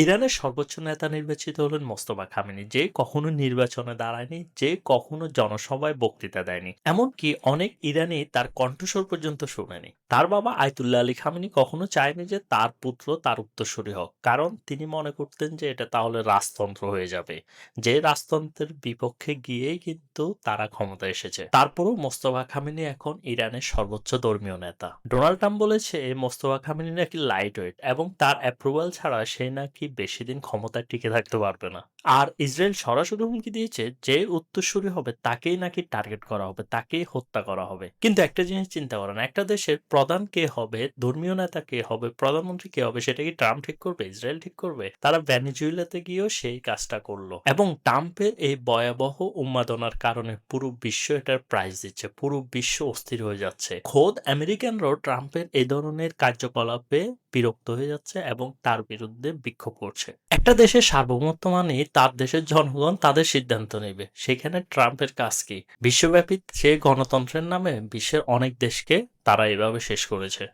ইরানের সর্বোচ্চ নেতা নির্বাচিত হলেন মোস্তফা খামেনি, যে কখনো নির্বাচনে দাঁড়ায়নি, যে কখনো জনসভায় বক্তৃতা দেয়নি। এমনকি অনেক ইরানি তার কণ্ঠস্বর পর্যন্ত শোনেনি। তার বাবা আয়তুল্লাহ আলী খামেনি কখনো চায়নি যে তার পুত্র তার উত্তরসূরি হোক, কারণ তিনি মনে করতেন যে এটা তাহলে রাজতন্ত্র হয়ে যাবে, যে রাজতন্ত্রের বিপক্ষে গিয়েই কিন্তু তারা ক্ষমতা এসেছে। তারপরও মোস্তফা খামেনি এখন ইরানের সর্বোচ্চ ধর্মীয় নেতা। ডোনাল্ড ট্রাম্প বলেছে মোস্তফা খামেনি নাকি লাইট ওয়েট এবং তার অ্যাপ্রুভাল ছাড়া সে নাকি বেশি দিন ক্ষমতায় টিকে থাকতে পারবে না। আর ইসরায়েল সরাসরি হুমকি দিয়েছে যে উত্তরসূরি হবে তাকেই নাকি টার্গেট করা হবে, তাকেই হত্যা করা হবে। কিন্তু একটা জিনিস চিন্তা করেন, একটা দেশের প্রধান কে হবে, ধর্মীয় নেতা কে হবে, প্রধানমন্ত্রী কে হবে, সেটা কি ট্রাম্প ঠিক করবে, ইসরায়েল ঠিক করবে? তারা ভেনেজুয়েলাতে গিয়েও সেই কাজটা করলো, এবং ট্রাম্পের এই ভয়াবহ উন্মাদনার কারণে পুরো বিশ্ব এটার প্রাইজ দিচ্ছে, পুরো বিশ্ব অস্থির হয়ে যাচ্ছে। খোদ আমেরিকানরাও ট্রাম্পের এই ধরনের কার্যকলাপে বিরক্ত হয়ে যাচ্ছে এবং তার বিরুদ্ধে বিক্ষোভ করছে। একটা দেশের সার্বভৌমত্ব মানে তার দেশের জনগণ তাদের সিদ্ধান্ত নেবে। সেখানে ট্রাম্পের কাজ কি? বিশ্বব্যাপী যে গণতন্ত্রের নামে বিশ্বের অনেক দেশকে তারা এভাবে শেষ করেছে।